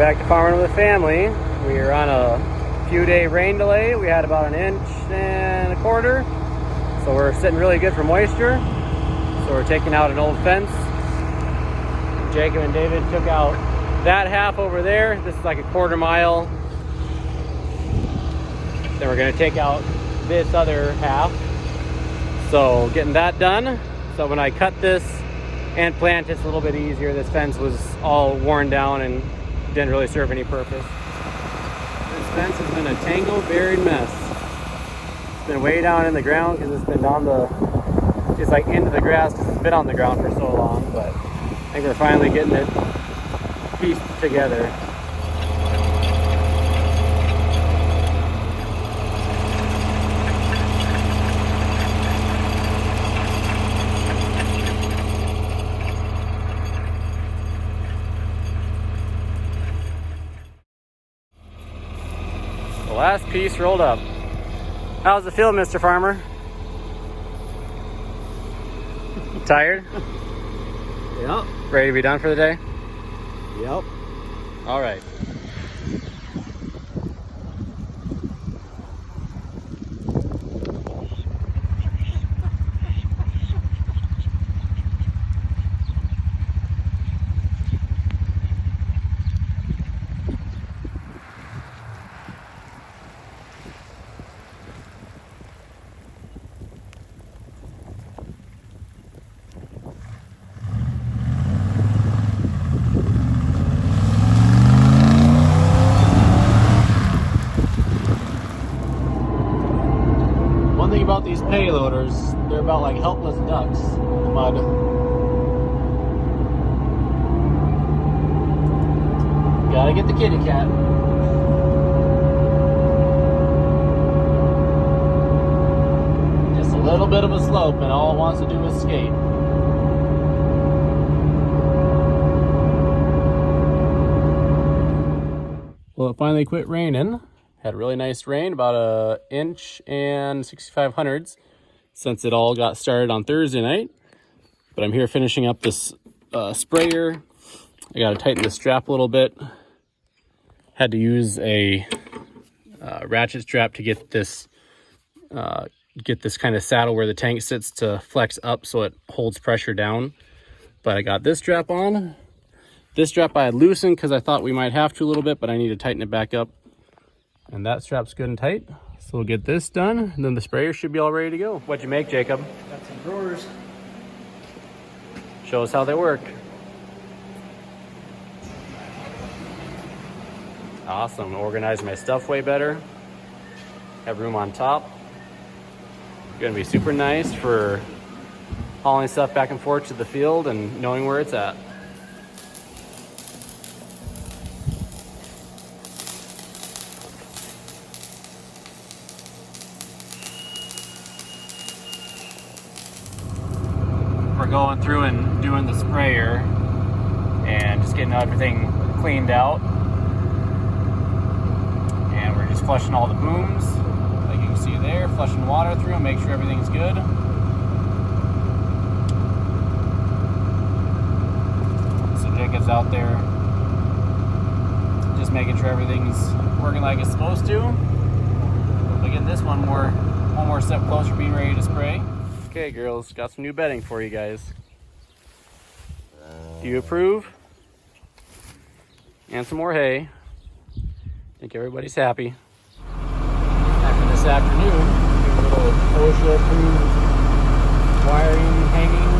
back to farming with the family. We are on a few day rain delay. We had about 1.25 inches, so we're sitting really good for moisture. So we're taking out an old fence. Jacob and David took out that half over there. This is like a 1/4 mile. Then we're going to take out this other half. So getting that done. So when I cut this and plant, it's a little bit easier. This fence was all worn down and didn't really serve any purpose. This fence has been a tangled, buried mess. It's been way down in the ground because it's been down it's like into the grass because it's been on the ground for so long, but I think we're finally getting it pieced together. The last piece rolled up. How's it feel, Mr. Farmer? Tired? Yep. Ready to be done for the day? Yep. All right. About these payloaders, they're about like helpless ducks in the mud. Gotta get the kitty cat. Just a little bit of a slope and all it wants to do is skate. Well, it finally quit raining. Had a really nice rain, about 1.65 inches since it all got started on Thursday night. But I'm here finishing up this sprayer. I got to tighten the strap a little bit. Had to use a ratchet strap to get this kind of saddle where the tank sits to flex up so it holds pressure down. But I got this strap on. This strap I had loosened because I thought we might have to a little bit, but I need to tighten it back up. And that strap's good and tight. So we'll get this done, and then the sprayer should be all ready to go. What'd you make, Jacob? Got some drawers. Show us how they work. Awesome. Organize my stuff way better. Have room on top. Gonna be super nice for hauling stuff back and forth to the field and knowing where it's at. We're going through and doing the sprayer and just getting everything cleaned out, and we're just flushing all the booms like you can see there, flushing water through and make sure everything's good. So Jacob's out there just making sure everything's working like it's supposed to. We'll get this one more step closer, being ready to spray. Okay, girls, got some new bedding for you guys. Do you approve? And some more hay. I think everybody's happy. After this afternoon, a little OSHA approved wiring hanging.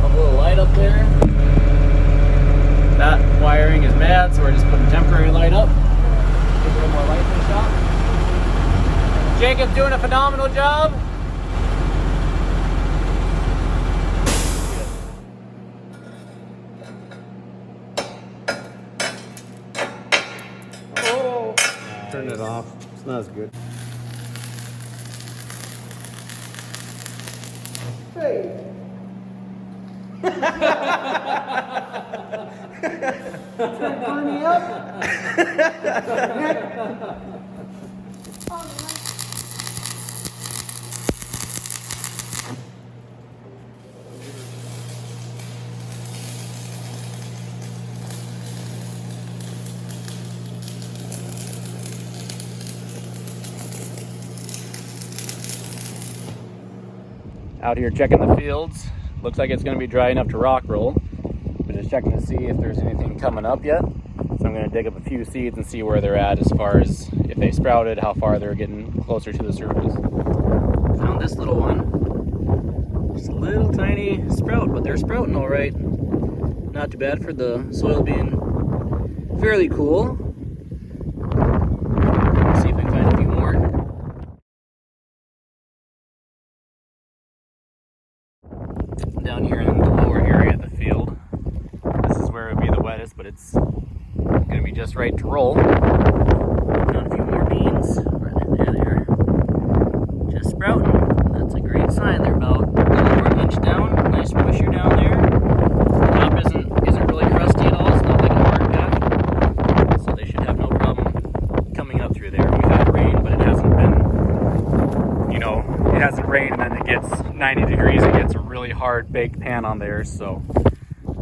A little light up there. That wiring is bad, so we're just putting temporary light up. Give a little more light in the shop. Jacob's doing a phenomenal job. Turn it off. It's not as good. Hey. Trying to burn me up? Out here checking the fields. Looks like it's going to be dry enough to rock roll. But just checking to see if there's anything coming up yet. So I'm going to dig up a few seeds and see where they're at as far as if they sprouted, how far they're getting closer to the surface. Found this little one. Just a little tiny sprout, but they're sprouting all right. Not too bad for the soil being fairly cool. Let's see if we can find a few more. Down here in the lower area of the field, this is where it would be the wettest, but it's going to be just right to roll. Found a few more beans. There they are. Just sprouting. That's a great sign. They're about a little over an inch down. Nice moisture down there. The top isn't really crusty at all. It's not like a hard patch. So they should have no problem coming up through there. We've had rain, but it hasn't been, it hasn't rained and then it gets 90 degrees. It gets a really hard baked pan on there. So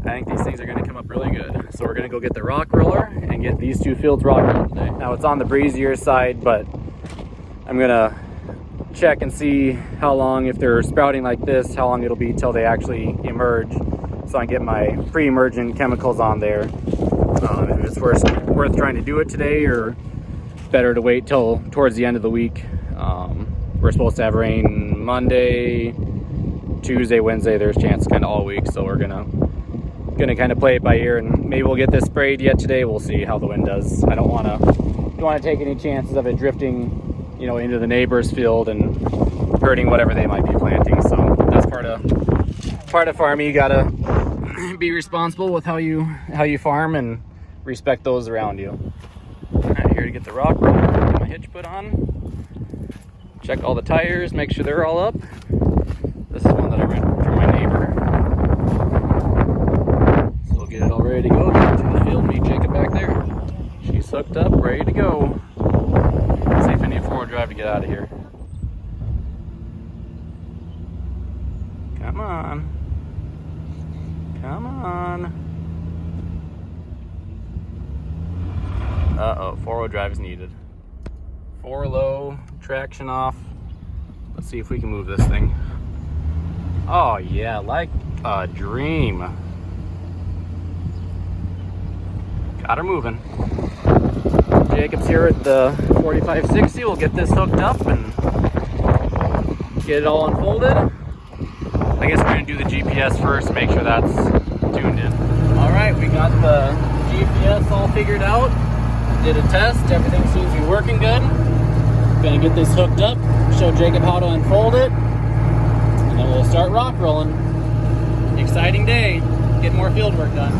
I think these things are going to come up really good. So we're going to go get the rock roller and get these two fields rock rolled today. Now it's on the breezier side, but I'm going to check and see how long, if they're sprouting like this, how long it'll be till they actually emerge. So I can get my pre-emergent chemicals on there. If it's worth trying to do it today, or better to wait till towards the end of the week. We're supposed to have rain Monday, Tuesday, Wednesday. There's chance kind of all week, so we're gonna kind of play it by ear, and maybe we'll get this sprayed yet today. We'll see how the wind does. I don't want to take any chances of it drifting, into the neighbor's field and hurting whatever they might be planting. So that's part of farming. You gotta be responsible with how you farm and respect those around you. All right, here to get the rock roller, get my hitch put on, check all the tires, make sure they're all up. This is one that I rented from my neighbor. So we'll get it all ready to go. Get to the field, meet Jacob back there. She's hooked up, ready to go. See if I need 4-wheel drive to get out of here. Come on. Come on. Uh-oh, 4-wheel drive is needed. 4 low, traction off. Let's see if we can move this thing. Oh yeah, like a dream. Got her moving. Jacob's here at the 4560. We'll get this hooked up and get it all unfolded. I guess we're gonna do the GPS first, make sure that's tuned in. All right, we got the GPS all figured out. Did a test, everything seems to be working good. Gonna get this hooked up, show Jacob how to unfold it, and then we'll start rock rolling. Exciting day, get more field work done.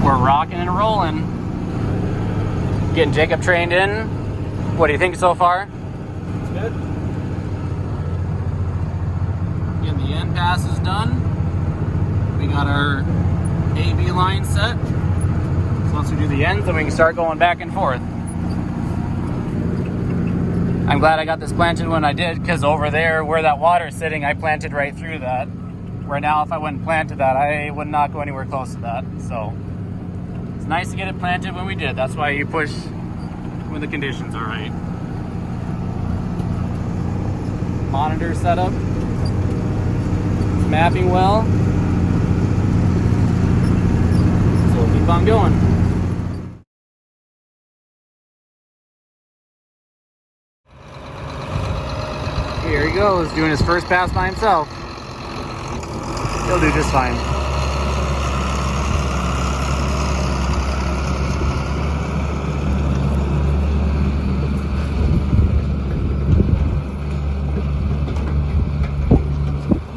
We're rocking and rolling. Getting Jacob trained in. What do you think so far? It's good. Getting the end passes done. We got our AB line set. So once we do the ends, then we can start going back and forth. I'm glad I got this planted when I did, because over there where that water's sitting, I planted right through that. Where now if I wouldn't planted that, I would not go anywhere close to that. So it's nice to get it planted when we did. That's why you push when the conditions are right. Monitor setup. It's mapping well. So we'll keep on going. Here he goes, doing his first pass by himself. He'll do just fine.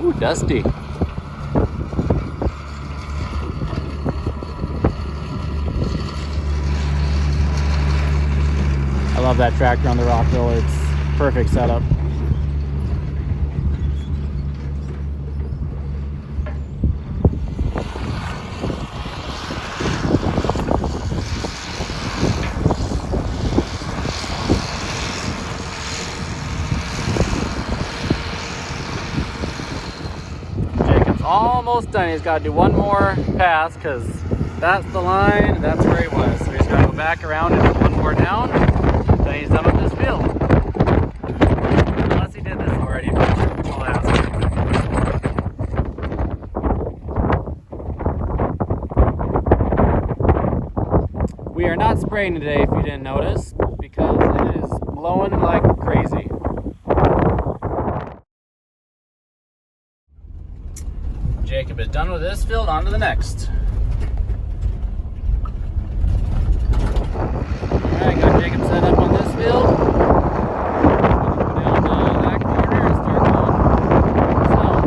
Ooh, dusty. I love that tractor on the rock roller. It's perfect setup. Almost done. He's got to do one more pass because that's the line. That's where he was. So he's got to go back around and do one more down. Then he's done with this field. Unless he did this already, but I'll ask him. spraying today if you didn't notice, because it is blowing like crazy. Jacob is done with this field, on to the next. Alright, got Jacob set up on this field. Go down that corner and start going south.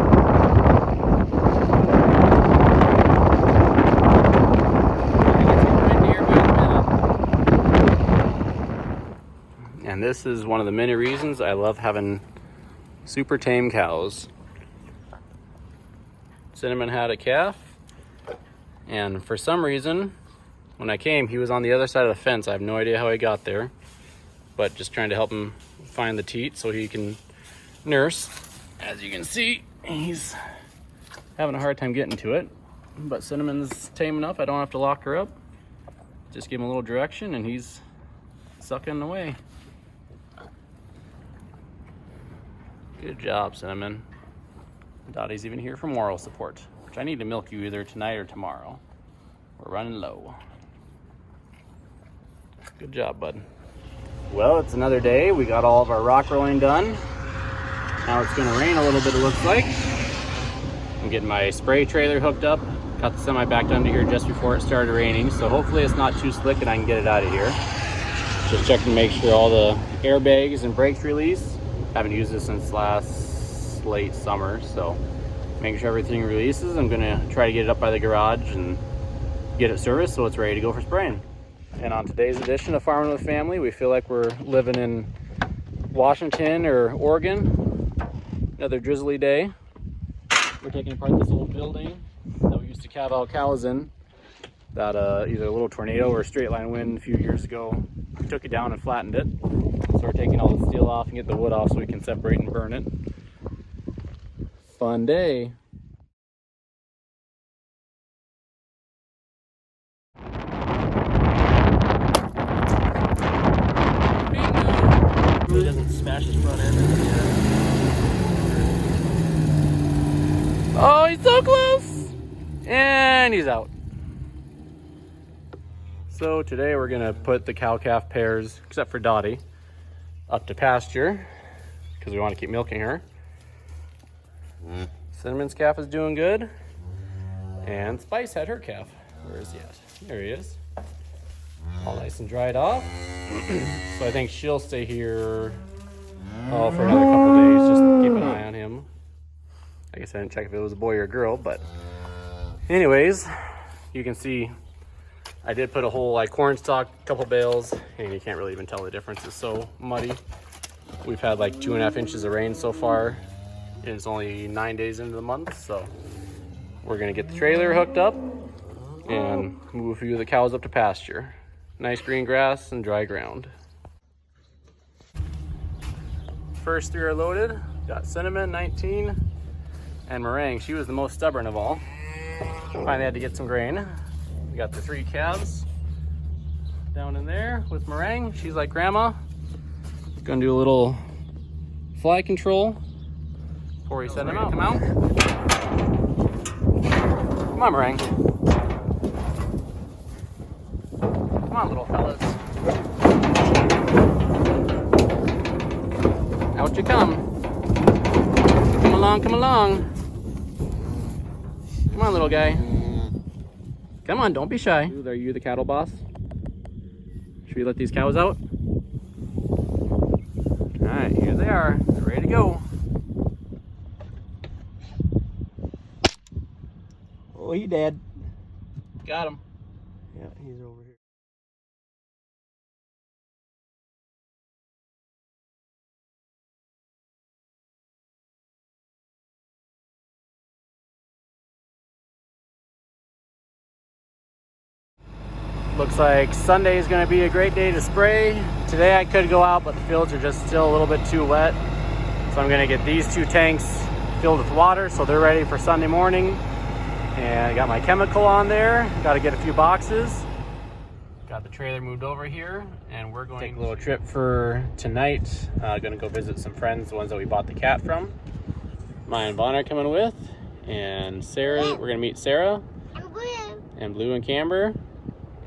It gets windier by the minute. And this is one of the many reasons I love having super tame cows. Cinnamon had a calf, and for some reason, when I came, he was on the other side of the fence. I have no idea how he got there, but just trying to help him find the teat so he can nurse. As you can see, he's having a hard time getting to it, but Cinnamon's tame enough. I don't have to lock her up. Just give him a little direction and he's sucking away. Good job, Cinnamon. Dottie's even here for moral support, which I need to milk you either tonight or tomorrow. We're running low. Good job, bud. Well, it's another day. We got all of our rock rolling done. Now it's gonna rain a little bit, it looks like. I'm getting my spray trailer hooked up. Got the semi backed under here just before it started raining, so hopefully it's not too slick and I can get it out of here. Just checking to make sure all the airbags and brakes release. Haven't used this since late summer, so making sure everything releases. I'm gonna try to get it up by the garage and get it serviced so it's ready to go for spraying. And on today's edition of Farming with Family, we feel like we're living in Washington or Oregon. Another drizzly day. We're taking apart this old building that we used to calve out cows in, that either a little tornado or a straight line wind a few years ago took it down and flattened it. So we're taking all the steel off and get the wood off so we can separate and burn it. Fun day. It doesn't smash his front end. Oh, he's so close! And he's out. So today we're gonna put the cow-calf pairs, except for Dottie, up to pasture because we want to keep milking her. Cinnamon's calf is doing good, and Spice had her calf. Where is he at? There he is. All nice and dried off. So I think she'll stay here for another couple days. Just keep an eye on him. I guess I didn't check if it was a boy or a girl, but anyways, you can see I did put a whole cornstalk, couple bales, and you can't really even tell the difference. It's so muddy. We've had 2.5 inches of rain so far, and it's only 9 days into the month, so we're gonna get the trailer hooked up and move a few of the cows up to pasture. Nice green grass and dry ground. First 3 are loaded. Got Cinnamon, 19, and Meringue. She was the most stubborn of all. Finally had to get some grain. We got the 3 calves down in there with Meringue. She's like grandma. Gonna do a little fly control before we send them out. Come out. Come on, Meringue. Come on, little fellas. Out you come. Come along, come along. Come on, little guy. Come on, don't be shy. Are you the cattle boss? Should we let these cows out? All right, here they are. They're ready to go. Oh, he dead. Got him. Yeah, he's over here. Looks like Sunday is going to be a great day to spray. Today I could go out, but the fields are just still a little bit too wet. So I'm going to get these 2 tanks filled with water so they're ready for Sunday morning. And I got my chemical on there. Got to get a few boxes. Got the trailer moved over here, and we're going to take a little trip for tonight. Going to go visit some friends, the ones that we bought the cat from. Maya and Vaughn are coming with, and Sarah. We're going to meet Sarah and Blue and Camber.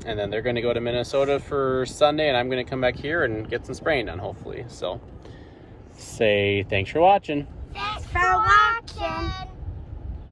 And then they're going to go to Minnesota for Sunday, and I'm going to come back here and get some spraying done, hopefully. So say thanks for watching. Thanks for watching.